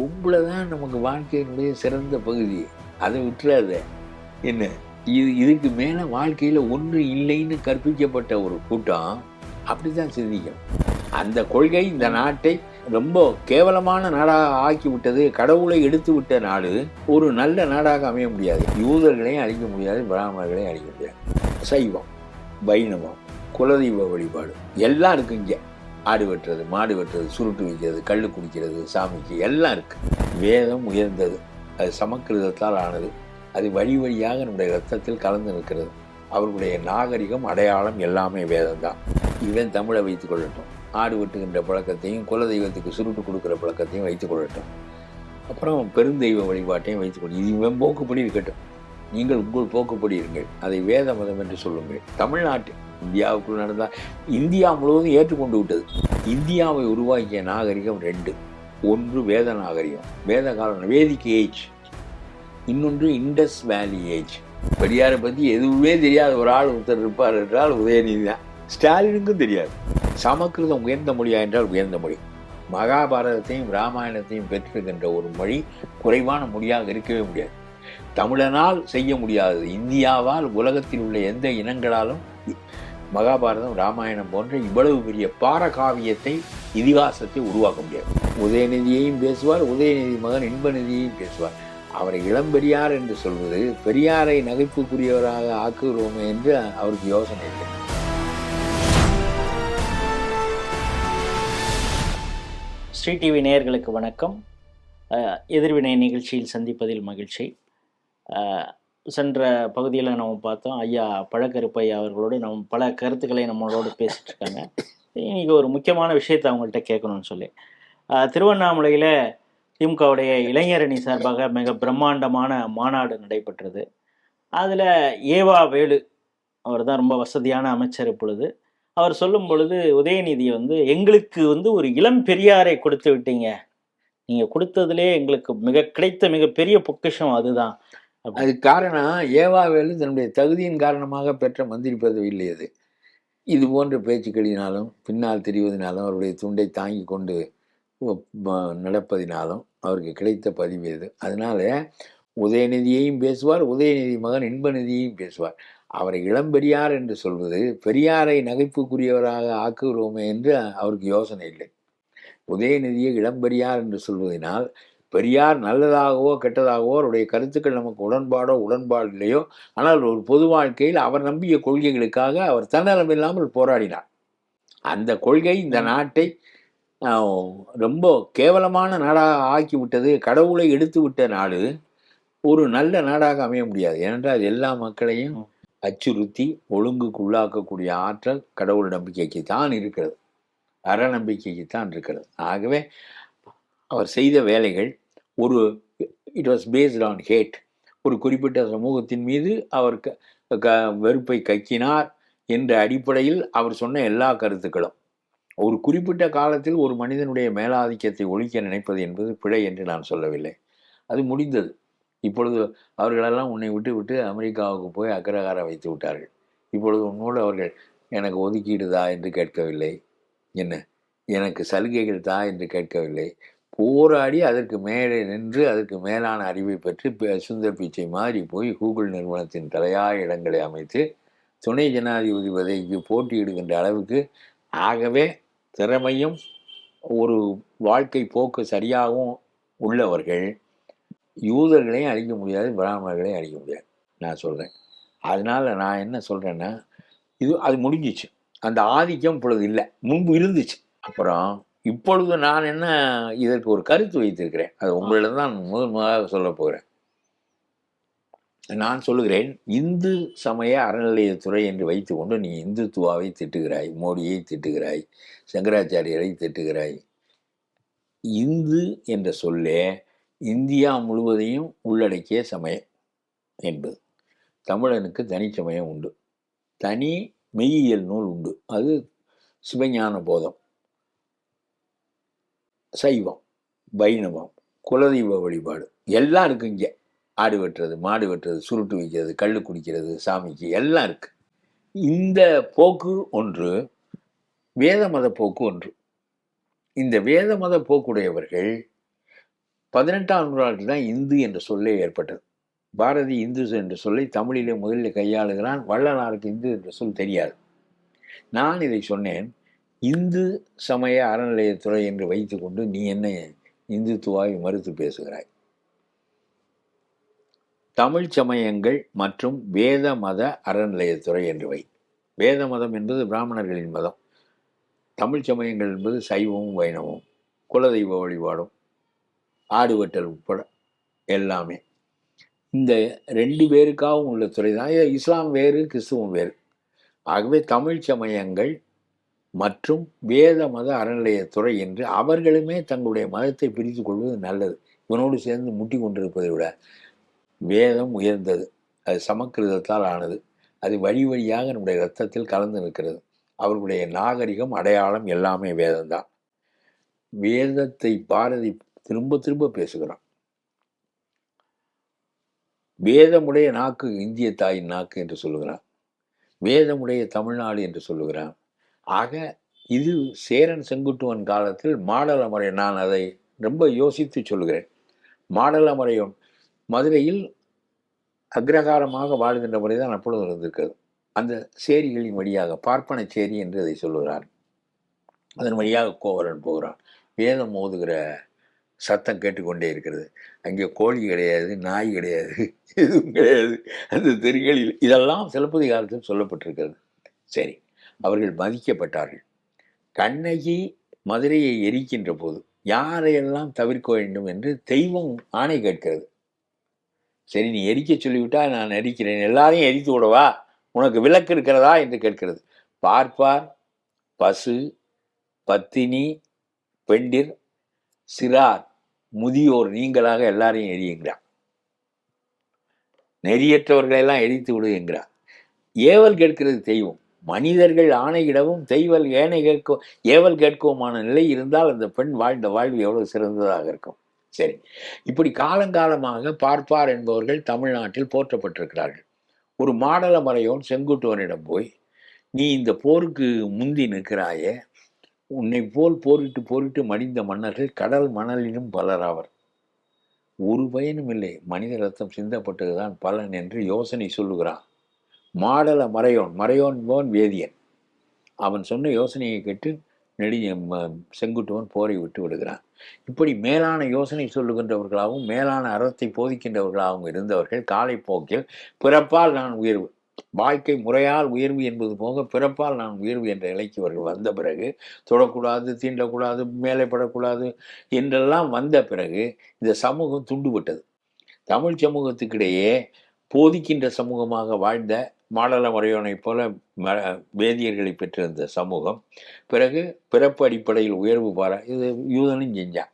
கும்பல தான் நமக்கு வாழ்க்கையினுடைய சிறந்த பகுதி. அதை விட்டுறாத. என்ன இதுக்கு மேலே வாழ்க்கையில் ஒன்று இல்லைன்னு கற்பிக்கப்பட்ட ஒரு கூட்டம் அப்படித்தான் சிந்திக்கும். அந்த கொள்கை இந்த நாட்டை ரொம்ப கேவலமான நாடாக ஆக்கி விட்டது. கடவுளை எடுத்து விட்ட நாடு ஒரு நல்ல நாடாக அமைய முடியாது. யூதர்களையும் அழிக்க முடியாது, பிராமணர்களையும் அழிக்க முடியாது. சைவம், வைணவம், குலதெய்வ வழிபாடு எல்லாம் இருக்கு. இங்கே ஆடு வெட்டுறது, மாடு வெட்டுறது, சுருட்டு வைக்கிறது, கல் குடிக்கிறது, சாமிக்கு எல்லாம் இருக்கு. வேதம் உயர்ந்தது, அது சமக்கிருதத்தால் ஆனது. அது வழி வழியாக நம்முடைய ரத்தத்தில் கலந்து நிற்கிறது. அவர்களுடைய நாகரிகம், அடையாளம் எல்லாமே வேதம் தான். இவன் தமிழை வைத்துக் கொள்ளட்டும். ஆடு வெட்டுகின்ற பழக்கத்தையும் குலதெய்வத்துக்கு சுருட்டு கொடுக்குற பழக்கத்தையும் வைத்துக் கொள்ளட்டும். அப்புறம் பெருந்தெய்வ வழிபாட்டையும் வைத்துக் கொள்ளும். இது இவன் போக்குப்படி இருக்கட்டும். நீங்கள் உங்கள் போக்குப்படி இருங்கள். அதை வேத மதம் என்று சொல்லுங்கள். தமிழ்நாட்டு இந்தியாவுக்குள் நடந்தால் இந்தியா முழுவதும் ஏற்றுக்கொண்டு விட்டது. இந்தியாவை உருவாக்கிய நாகரிகம் ரெண்டு. ஒன்று வேத நாகரிகம், வேத காலம், வேதிக் ஏஜ். இன்னொன்று இண்டஸ் வேலி ஏஜ். பெரியாரை பற்றி எதுவுமே தெரியாத ஒரு ஆள் ஒருத்தர் இருப்பார் என்றால் உதயநிதி தான். ஸ்டாலினுக்கும் தெரியாது. சமக்கிருதம் உயர்ந்த மொழியா என்றால் உயர்ந்த மொழி. மகாபாரதத்தையும் ராமாயணத்தையும் பெற்றிருக்கின்ற ஒரு மொழி குறைவான மொழியாக இருக்கவே முடியாது. தமிழனால் செய்ய முடியாதது இந்தியாவால் உலகத்தில் உள்ள எந்த இனங்களாலும் மகாபாரதம், ராமாயணம் போன்ற இவ்வளவு பெரிய பாரகாவியத்தை, இதிகாசத்தை உருவாக்க முடியாது. உதயநிதியையும் பேசுவார், உதயநிதி மகன் இன்பநிதியையும் பேசுவார். அவரை இளம்பெரியார் என்று சொல்வது பெரியாரை நகைப்புக்குரியவராக ஆக்குகிறோமே என்று அவருக்கு யோசனை இல்லை. ஸ்ரீ டிவி நேயர்களுக்கு வணக்கம். எதிர்வினை நிகழ்ச்சியில் சந்திப்பதில் மகிழ்ச்சி. சென்ற பகுதியில் நம்ம பார்த்தோம், ஐயா பழக்கருப்பையா அவர்களோடு பல கருத்துக்களை நம்மளோடு பேசிட்டு இருக்காங்க. இன்னைக்கு ஒரு முக்கியமான விஷயத்தை அவங்கள்ட்ட கேட்கணும்னு சொல்லி, திருவண்ணாமலையில் திமுகவுடைய இளைஞரணி சார்பாக மிக பிரம்மாண்டமான மாநாடு நடைபெற்றது. அதில் ஏவா வேலு அவர் தான் ரொம்ப வசதியான அமைச்சர். இப்பொழுது அவர் சொல்லும் பொழுது உதயநிதியை எங்களுக்கு ஒரு இளம் பெரியாரை கொடுத்து விட்டீங்க, நீங்கள் கொடுத்ததுலே எங்களுக்கு கிடைத்த மிகப்பெரிய பொக்கிஷம் அதுதான். அதுக்கு காரணம் ஏவா வேலு தன்னுடைய தகுதியின் காரணமாக பெற்ற மந்திரி பதவி இல்லை. அது இது போன்ற பேச்சுக்களினாலும் பின்னால் தெரிவதனாலும் அவருடைய துண்டை தாங்கி கொண்டு நடப்பதினாலும் அவருக்கு கிடைத்த பதிவு இது. அதனால உதயநிதியையும் பேசுவார், உதயநிதி மகன் இன்பநிதியையும் பேசுவார். அவரை இளம்பெரியார் என்று சொல்வது பெரியாரை நகைப்புக்குரியவராக ஆக்குகிறோமே என்று அவருக்கு யோசனை இல்லை. உதயநிதியை இளம்பெரியார் என்று சொல்வதனால் பெரியார் நல்லதாகவோ கெட்டதாகவோ அவருடைய கருத்துக்கள் நமக்கு உடன்பாடு இல்லையோ, ஆனால் ஒரு பொது வாழ்க்கையில் அவர் நம்பிய கொள்கைகளுக்காக அவர் தன்னலம் இல்லாமல் போராடினார். அந்த கொள்கை இந்த நாட்டை ரொம்ப கேவலமான நாடாக ஆக்கி விட்டது. கடவுளை எடுத்து விட்ட நாடு ஒரு நல்ல நாடாக அமைய முடியாது. ஏனென்றால் எல்லா மக்களையும் அச்சுறுத்தி ஒழுங்குக்கு உள்ளாக்கக்கூடிய ஆற்றல் கடவுள் நம்பிக்கைக்கு தான் இருக்கிறது, அற நம்பிக்கைக்கு தான் இருக்கிறது. ஆகவே அவர் செய்த வேலைகள் it was based on hate. ஒரு குறிப்பிட்ட சமூகத்தின் மீது அவர் வெறுப்பை கக்கினார் என்ற அடிப்படையில் அவர் சொன்ன எல்லா கருத்துக்களும் ஒரு குறிப்பிட்ட காலத்தில் ஒரு மனிதனுடைய மேலாதிக்கத்தை ஒழிக்க நினைப்பது என்பது பிழை என்று நான் சொல்லவில்லை. அது முடிந்தது. இப்பொழுது அவர்களெல்லாம் உன்னை விட்டு அமெரிக்காவுக்கு போய் அக்ரஹாரம் வைத்து விட்டார்கள். இப்பொழுது உன்னோடு அவர்கள் எனக்கு ஒதுக்கீடு தா என்று கேட்கவில்லை, என்ன எனக்கு சலுகைகள் தா என்று கேட்கவில்லை. போராடி அதற்கு மேலே நின்று அதற்கு மேலான அறிவை பெற்று சுந்தர் பிச்சை மாதிரி போய் கூகுள் நிறுவனத்தின் தலையாய இடங்களை அமைத்து துணை ஜனாதிபதி பதவிக்கு போட்டியிடுகின்ற அளவுக்கு, ஆகவே திறமையும் ஒரு வாழ்க்கை போக்கு சரியாகவும் உள்ளவர்கள் யூதர்களையும் அழிக்க முடியாது, பிராமணர்களையும் அழிக்க முடியாது நான் சொல்கிறேன். அதனால் நான் என்ன சொல்கிறேன்னா, அது முடிஞ்சிச்சு. அந்த ஆதிக்கம் இப்பொழுது இல்லை, முன்பு இருந்துச்சு. அப்புறம் இப்பொழுது நான் என்ன இதற்கு ஒரு கருத்து வைத்திருக்கிறேன், அது உங்களிடம் தான் முதலாக சொல்ல போகிறேன். நான் சொல்லுகிறேன், இந்து சமய அறநிலையத்துறை என்று வைத்துக்கொண்டு நீ இந்துத்துவாவை திட்டுகிறாய், மோடியை திட்டுகிறாய், சங்கராச்சாரியரை திட்டுகிறாய். இந்து என்ற சொல்லே இந்தியா முழுவதையும் உள்ளடக்கிய சமயம் என்பது. தமிழனுக்கு தனிச்சமயம் உண்டு, தனி மெய்யியல் நூல் உண்டு, அது சிவஞான போதம். சைவம், வைணவம், குலதெய்வ வழிபாடு எல்லாம் இருக்கு. இங்கே ஆடு வெட்டுறது, மாடு வெட்டுறது, சுருட்டு வைக்கிறது, கல் குடிக்கிறது, சாமிக்கு எல்லாம் இருக்கு. இந்த போக்கு ஒன்று, வேத மத போக்கு ஒன்று. இந்த வேத மத போக்குடையவர்கள் 18ஆம் நூற்றாண்டில் தான் இந்து என்ற சொல்லே ஏற்பட்டது. பாரதி இந்து என்ற சொல்லை தமிழிலே முதலில் கையாளுகிறான். வள்ளலாருக்கு இந்து என்ற சொல் தெரியாது. நான் இதை சொன்னேன். இந்து சமய அறநிலையத்துறை என்று வைத்துக்கொண்டு நீ என்ன இந்துத்துவாவை மறுத்து பேசுகிறாய்? தமிழ் சமயங்கள் மற்றும் வேத மத அறநிலையத்துறை என்று வை. வேத மதம் என்பது பிராமணர்களின் மதம். தமிழ் சமயங்கள் என்பது சைவமும் வைணவமும், குலதெய்வ வழிபாடும், ஆடுவட்டல் உட்பட எல்லாமே. இந்த 2 பேருக்காகவும் உள்ள துறை தான். இஸ்லாம் வேறு, கிறிஸ்துவம் வேறு. ஆகவே தமிழ் சமயங்கள் மற்றும் வேத மத அறநிலையத்துறை என்று அவர்களுமே தங்களுடைய மதத்தை பிரித்து கொள்வது நல்லது. இவனோடு சேர்ந்து முட்டி கொண்டிருப்பதை விட வேதம் உயர்ந்தது. அது சமஸ்கிருதத்தால் ஆனது. அது வழி வழியாக நம்முடைய ரத்தத்தில் கலந்து நிற்கிறது. அவர்களுடைய நாகரிகம், அடையாளம் எல்லாமே வேதம்தான். வேதத்தை பாரதி திரும்ப திரும்ப பேசுகிறான். வேதமுடைய நாக்கு இந்திய தாயின் நாக்கு என்று சொல்லுகிறான். வேதமுடைய தமிழ்நாடு என்று சொல்லுகிறான். ஆக இது சேரன் செங்குட்டுவன் காலத்தில் மாடலமறை, நான் அதை ரொம்ப யோசித்து சொல்லுகிறேன். மாடலமறையோன் மதுரையில் அக்ரகாரமாக வாழ்கின்ற முறைதான் அப்பொழுது இருந்திருக்கிறது. அந்த சேரிகளின் வழியாக பார்ப்பன சேரி என்று அதை சொல்லுகிறார். அதன் வழியாக கோவலன் போகிறான். வேதம் ஓதுகிற சத்தம் கேட்டுக்கொண்டே இருக்கிறது. அங்கே கோழி கிடையாது, நாய் கிடையாது, எதுவும் கிடையாது அந்த தெருகளில். இதெல்லாம் சிலப்பதிகாரத்தில் சொல்லப்பட்டிருக்கிறது. சரி, அவர்கள் மதிக்கப்பட்டார்கள். கண்ணகி மதுரையை எரிக்கின்ற போது யாரையெல்லாம் தவிர்க்க வேண்டும் என்று தெய்வம் ஆணை கேட்கிறது. சரி, நீ எரிக்க சொல்லிவிட்டா நான் எரிக்கிறேன், எல்லாரையும் எரித்து விடவா, உனக்கு விலக்கு இருக்கிறதா என்று கேட்கிறது. பார்ப்பார், பசு, பத்தினி, பெண்டிர், சிறார், முதியோர் நீங்களாக எல்லாரையும் எரியுங்கிறார். நெறியற்றவர்களெல்லாம் எரித்து விடு என்கிறார். ஏவல் கேட்கிறது தெய்வம். மனிதர்கள் ஆணையிடவும் தெய்வல் ஏவல் கேட்கவுமான நிலை இருந்தால் அந்த பெண் வாழ்ந்த வாழ்வு எவ்வளவு சிறந்ததாக இருக்கும். சரி, இப்படி காலங்காலமாக பார்ப்பார் என்பவர்கள் தமிழ்நாட்டில் போற்றப்பட்டிருக்கிறார்கள். ஒரு மாடலமறையோன் செங்குட்டுவனிடம் போய், நீ இந்த போருக்கு முந்தி நிற்கிறாயே, உன்னை போல் போரிட்டு மடிந்த மன்னர்கள் கடல் மணலிலும் பலராவர், ஒரு பயனும் இல்லை, மனித ரத்தம் சிந்தப்பட்டதுதான் பலன் என்று யோசனை சொல்லுகிறான். மாடல மறையோன் வேதியன். அவன் சொன்ன யோசனையை கேட்டு செங்குட்டுவன் போரை விட்டு விடுகிறான். இப்படி மேலான யோசனை சொல்லுகின்றவர்களாகவும் மேலான அறத்தை போதிக்கின்றவர்களாகவும் இருந்தவர்கள் காலைப்போக்கில் பிறப்பால் நான் உயர்வு, வாழ்க்கை முறையால் உயர்வு என்பது போக பிறப்பால் நான் உயர்வு என்ற நிலைக்கு அவர்கள் வந்த பிறகு, தொடக்கூடாது, தீண்டக்கூடாது, மேலைப்படக்கூடாது என்றெல்லாம் வந்த பிறகு இந்த சமூகம் துண்டுபட்டது. தமிழ் சமூகத்துக்கிடையே போதிக்கின்ற சமூகமாக வாழ்ந்த மாடல மறையோனைப் போல வேதியர்களை பெற்றிருந்த சமூகம் பிறகு பிறப்பு அடிப்படையில் உயர்வு இது யூதனும் செஞ்சான்.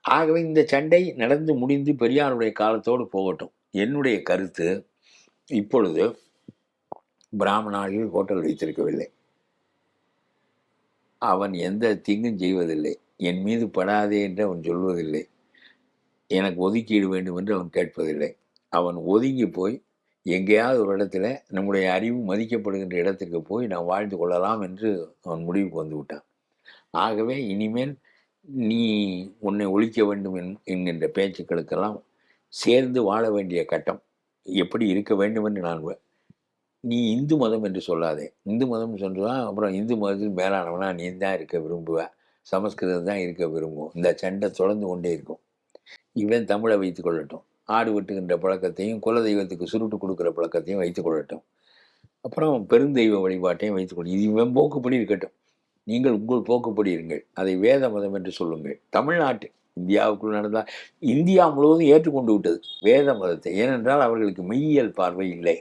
ஆகவே இந்த சண்டை நடந்து முடிந்து பெரியாருடைய காலத்தோடு போகட்டும். என்னுடைய கருத்து, இப்பொழுது பிராமணாளில் ஹோட்டல் வைத்திருக்கவில்லை. அவன் எந்த தீங்கும் செய்வதில்லை. என் மீது படாதே என்று அவன் சொல்வதில்லை. எனக்கு ஒதுக்கீடு வேண்டும் என்று அவன் கேட்பதில்லை. அவன் ஒதுங்கி போய் எங்கேயாவது ஒரு இடத்துல நம்முடைய அறிவு மதிக்கப்படுகின்ற இடத்திற்கு போய் நாம் வாழ்ந்து கொள்ளலாம் என்று அவன் முடிவுக்கு வந்து விட்டான். ஆகவே இனிமேல் நீ உன்னை ஒழிக்க வேண்டும் என்கின்ற பேச்சுக்களுக்கெல்லாம் சேர்ந்து வாழ வேண்டிய கட்டம் எப்படி இருக்க வேண்டும் என்று நான், நீ இந்து மதம் என்று சொல்லாதே. இந்து மதம் சொல்லுவான், அப்புறம் இந்து மதத்தில் மேலானவனா நீ தான் இருக்க விரும்புவேன், சமஸ்கிருதம் தான் இருக்க விரும்பும். இந்த சண்டை தொடர்ந்து கொண்டே இருக்கும். இவன் தமிழை வைத்துக் கொள்ளட்டும், ஆடு வெட்டுகின்ற பழக்கத்தையும் குலதெய்வத்துக்கு சுருட்டு கொடுக்குற பழக்கத்தையும் வைத்துக் கொள்ளட்டும், அப்புறம் பெருந்தெய்வ வழிபாட்டையும் வைத்துக்கொள்ள, இது இவன் போக்குப்படி இருக்கட்டும். நீங்கள் உங்கள் போக்குப்படி இருங்கள், அதை வேத மதம் என்று சொல்லுங்கள். தமிழ்நாட்டு இந்தியாவுக்குள் நடந்தால் இந்தியா முழுவதும் ஏற்றுக்கொண்டு விட்டது வேத மதத்தை. ஏனென்றால் அவர்களுக்கு மெய்யியல் பார்வை இல்லை.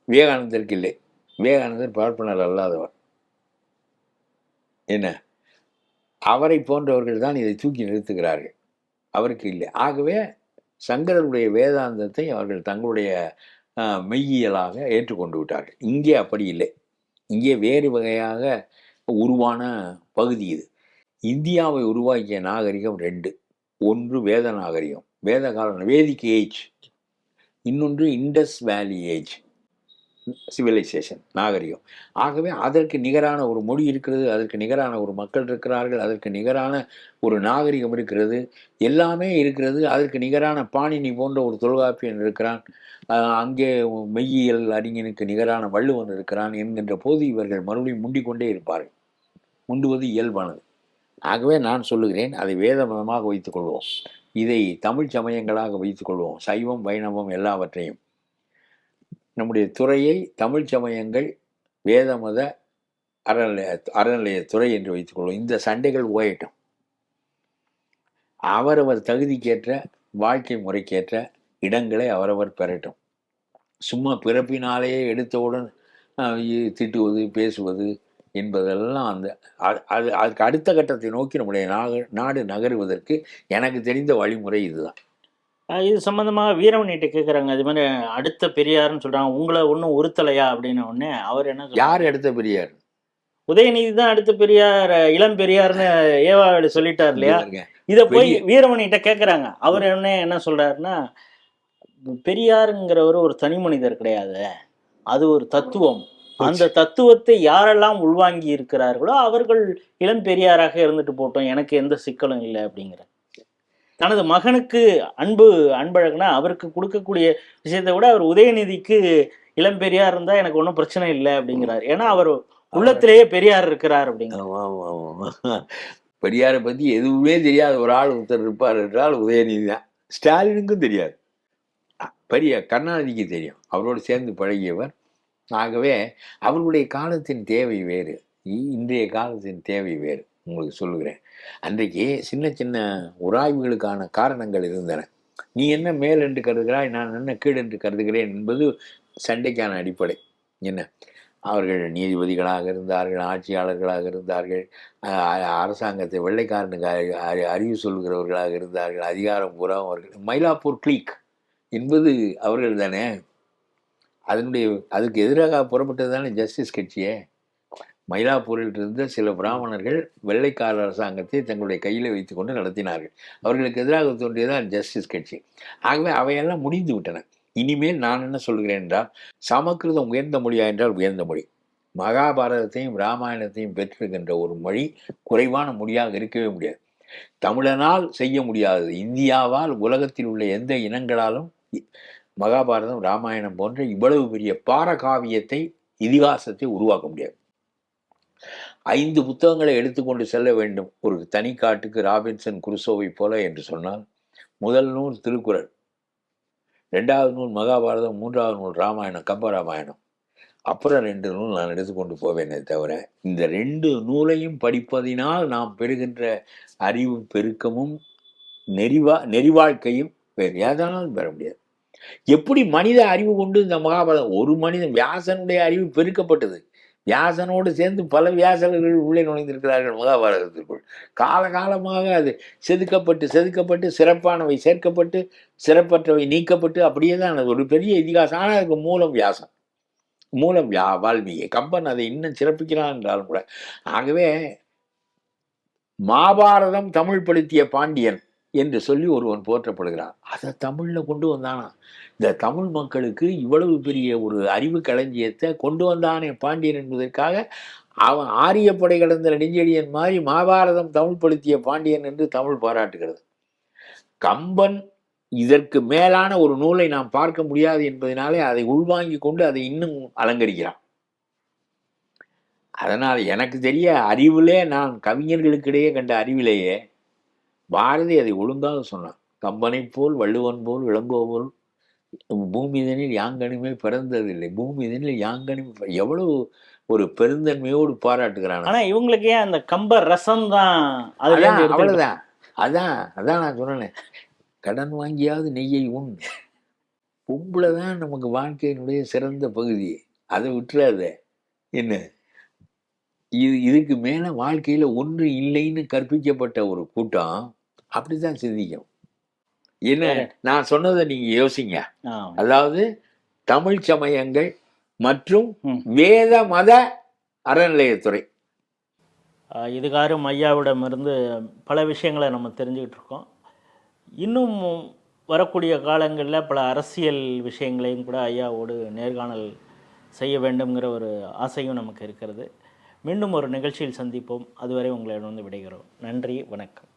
விவேகானந்தருக்கு இல்லை. விவேகானந்தர் பார்ப்பனர் அல்லாதவர். என்ன, அவரை போன்றவர்கள் தான் இதை தூக்கி நிறுத்துகிறார்கள், அவருக்கு இல்லை. ஆகவே சங்கரருடைய வேதாந்தத்தை அவர்கள் தங்களுடைய மெய்யியலாக ஏற்றுக்கொண்டு விட்டார்கள். இங்கே அப்படி இல்லை. இங்கே வேறு வகையாக உருவான பகுதி இது. இந்தியாவை உருவாக்கிய நாகரிகம் 2. ஒன்று வேத நாகரிகம், வேத காலம், வேதிக் ஏஜ். இன்னொன்று இண்டஸ் வேலி ஏஜ். சிவிலைசேஷன், நாகரிகம். ஆகவே அதற்கு நிகரான ஒரு மொழி இருக்கிறது, அதற்கு நிகரான ஒரு மக்கள் இருக்கிறார்கள், அதற்கு நிகரான ஒரு நாகரிகம் இருக்கிறது, எல்லாமே இருக்கிறது. அதற்கு நிகரான பாணினி போன்ற ஒரு தொல்காப்பியன் இருக்கிறான், அங்கே மெய்யியல் அறிஞனுக்கு நிகரான வள்ளுவன் இருக்கிறான் என்கின்ற போது இவர்கள் மறுபடியும் முண்டிக்கொண்டே இருப்பார்கள். முண்டுவது இயல்பானது. ஆகவே நான் சொல்லுகிறேன், அதை வேத மதமாக வைத்துக்கொள்வோம், இதை தமிழ் சமயங்களாக வைத்துக்கொள்வோம், சைவம் வைணவம் எல்லாவற்றையும். நம்முடைய துறையை தமிழ் சமயங்கள் வேத மத அறநிலையத்துறை என்று வைத்துக்கொள்வோம். இந்த சண்டைகள் ஓயட்டும். அவரவர் தகுதிக்கேற்ற வாழ்க்கை முறைக்கேற்ற இடங்களை அவரவர் பெறட்டும். சும்மா பிறப்பினாலேயே எடுத்தவுடன் திட்டுவது பேசுவது என்பதெல்லாம் அதுக்கு அடுத்த கட்டத்தை நோக்கி நம்முடைய நாடு நகருவதற்கு எனக்கு தெரிந்த வழிமுறை இதுதான். இது சம்பந்தமாக வீரமணிகிட்ட கேட்குறாங்க, அது மாதிரி அடுத்த பெரியார்னு சொல்கிறாங்க, உங்களை ஒன்றும் உறுத்தலையா அப்படின்னு. உடனே அவர் என்ன, யார் அடுத்த பெரியார்? உதயநிதி தான் அடுத்த பெரியார், இளம் பெரியார்னு ஏவாவேலு சொல்லிட்டார் இல்லையா? இதை போய் வீரமணிகிட்ட கேட்குறாங்க. அவர் என்ன சொல்கிறாருன்னா, பெரியாருங்கிறவர் ஒரு தனி மனிதர் கிடையாது, அது ஒரு தத்துவம். அந்த தத்துவத்தை யாரெல்லாம் உள்வாங்கி இருக்கிறார்களோ அவர்கள் இளம் பெரியாராக இருந்துட்டு போட்டோம், எனக்கு எந்த சிக்கலும் இல்லை அப்படிங்கிற. தனது மகனுக்கு அன்பழகுனா அவருக்கு கொடுக்கக்கூடிய விஷயத்தை விட அவர் உதயநிதிக்கு இளம் பெரியார் இருந்தா எனக்கு ஒன்றும் பிரச்சனை இல்லை அப்படிங்கிறார். ஏன்னா அவர் உள்ளத்திலேயே பெரியார் இருக்கிறார் அப்படிங்கிற. பெரியாரை பத்தி எதுவுமே தெரியாத ஒரு ஆள் ஒருத்தர் இருப்பார் என்றால் உதயநிதி தான். ஸ்டாலினுக்கும் தெரியாது, கருணாநிதிக்கு தெரியும், அவரோடு சேர்ந்து பழகியவர். ஆகவே அவர்களுடைய காலத்தின் தேவை வேறு, இன்றைய காலத்தின் தேவை வேறு. உங்களுக்கு சொல்லுகிறேன், அன்றைக்கு சின்ன சின்ன உராய்வுகளுக்கான காரணங்கள் இருந்தன. நீ என்ன மேல் என்று கருதுகிறாய், நான் என்ன கீழ் என்று கருதுகிறேன் என்பது சண்டைக்கான அடிப்படை. என்ன, அவர்கள் நீதிபதிகளாக இருந்தார்கள், ஆட்சியாளர்களாக இருந்தார்கள், அரசாங்கத்தை வெள்ளைக்காரனுக்கு அறிவு சொல்கிறவர்களாக இருந்தார்கள், அதிகாரம் பூரா அவர்கள். மயிலாப்பூர் கிளீக் என்பது அவர்கள் தானே. அதுக்கு எதிராக புறப்பட்டது தானே ஜஸ்டிஸ் கட்சியே. மயிலாப்பூரில் இருந்த சில பிராமணர்கள் வெள்ளைக்கார அரசாங்கத்தை தங்களுடைய கையில் வைத்துக்கொண்டு நடத்தினார்கள். அவர்களுக்கு எதிராக தோன்றியதான் ஜஸ்டிஸ் கட்சி. ஆகவே அவையெல்லாம் முடிந்து விட்டன. இனிமேல் நான் என்ன சொல்கிறேன் என்றால், சமஸ்கிருதம் உயர்ந்த மொழியா என்றால் உயர்ந்த மொழி. மகாபாரதத்தையும் ராமாயணத்தையும் பெற்றிருக்கின்ற ஒரு மொழி குறைவான மொழியாக இருக்கவே முடியாது. தமிழனால் செய்ய முடியாதது இந்தியாவால் உலகத்தில் உள்ள எந்த இனங்களாலும் மகாபாரதம் ராமாயணம் போன்ற இவ்வளவு பெரிய பாரகாவியத்தை, இதிகாசத்தை உருவாக்க முடியாது. 5 புத்தகங்களை எடுத்துக்கொண்டு செல்ல வேண்டும் ஒரு தனி காட்டுக்கு, ராபின்சன் குருசோவை போல என்று சொன்னால், முதல் நூல் திருக்குறள், 2வது நூல் மகாபாரதம், 3வது நூல் ராமாயணம், கம்பராமாயணம், அப்புறம் 2 நூல் நான் எடுத்துக்கொண்டு போவேனே தவிர, இந்த 2 நூலையும் படிப்பதினால் நாம் பெறுகின்ற அறிவு பெருக்கமும் நெறிவாழ்க்கையும் வேறு ஏதானாலும் பெற முடியாது. எப்படி மனித அறிவு கொண்டு இந்த மகாபாரதம், ஒரு மனிதன் வியாசனுடைய அறிவு பெருக்கப்பட்டது. வியாசனோடு சேர்ந்து பல வியாசர்கள் உள்ளே நுழைந்திருக்கிறார்கள் மகாபாரதத்திற்குள். காலகாலமாக அது செதுக்கப்பட்டு சிறப்பானவை சேர்க்கப்பட்டு சிறப்பற்றவை நீக்கப்பட்டு அப்படியே தான் அது ஒரு பெரிய இதிகாசம். ஆனால் அதுக்கு மூலம் வியாசன், மூலம் வால்மீகி. கம்பன் அதை இன்னும் சிறப்பிக்கிறான் என்றாலும் கூட. ஆகவே மாபாரதம் தமிழ் படுத்திய பாண்டியன் என்று சொல்லி ஒருவன் போற்றப்படுகிறான். அதை தமிழ்ல கொண்டு வந்தானா? இந்த தமிழ் மக்களுக்கு இவ்வளவு பெரிய ஒரு அறிவு களஞ்சியத்தை கொண்டு வந்தானே பாண்டியன் என்பதற்காக அவன் ஆரிய படை கடந்த நெடுஞ்செழியன் மாதிரி மாபாரதம் தமிழ் படுத்திய பாண்டியன் என்று தமிழ் பாராட்டுகிறது. கம்பன் இதற்கு மேலான ஒரு நூலை நாம் பார்க்க முடியாது என்பதனாலே அதை உள்வாங்கி கொண்டு அதை இன்னும் அலங்கரிக்கிறான். அதனால் எனக்கு தெரிய அறிவிலே, நான் கவிஞர்களுக்கிடையே கண்ட அறிவிலேயே பாரதி அதை ஒழுங்காக சொன்னான். கம்பனை போல் வள்ளுவன் போல் இளங்கோ போல் பூமிதனில் யாங்கனிமே பிறந்ததில்லை, பூமிதனில் யாங்கனிமே. எவ்வளவு ஒரு பெருந்தன்மையோடு பாராட்டுகிறான். ஆனா இவங்களுக்கு ஏன் அந்த கம்ப ரசம் தான்? அவ்வளவுதான். அதான் நான் சொன்னேன், கடன் வாங்கியாவது நெய்யை உண். பொம்பளைதான் நமக்கு வாழ்க்கையினுடைய சிறந்த பகுதி, அதை விட்டுறாத. என்ன, இதுக்கு மேல வாழ்க்கையில ஒன்று இல்லைன்னு கற்பிக்கப்பட்ட ஒரு கூட்டம் அப்படித்தான் சிந்திக்கும். என்ன, நான் சொன்னதை நீங்க யோசிங்க. அதாவது தமிழ் சமயங்கள் மற்றும் வேத மத அறநிலையத்துறை. இதுகாரும் ஐயாவிடமிருந்து பல விஷயங்களை நம்ம தெரிஞ்சுக்கிட்டு இருக்கோம். இன்னும் வரக்கூடிய காலங்களில் பல அரசியல் விஷயங்களையும் கூட ஐயாவோடு நேர்காணல் செய்ய வேண்டும்ங்கிற ஒரு ஆசையும் நமக்கு இருக்கிறது. மீண்டும் ஒரு நிகழ்ச்சியில் சந்திப்போம். அதுவரை உங்களிடம் விடைகிறோம். நன்றி, வணக்கம்.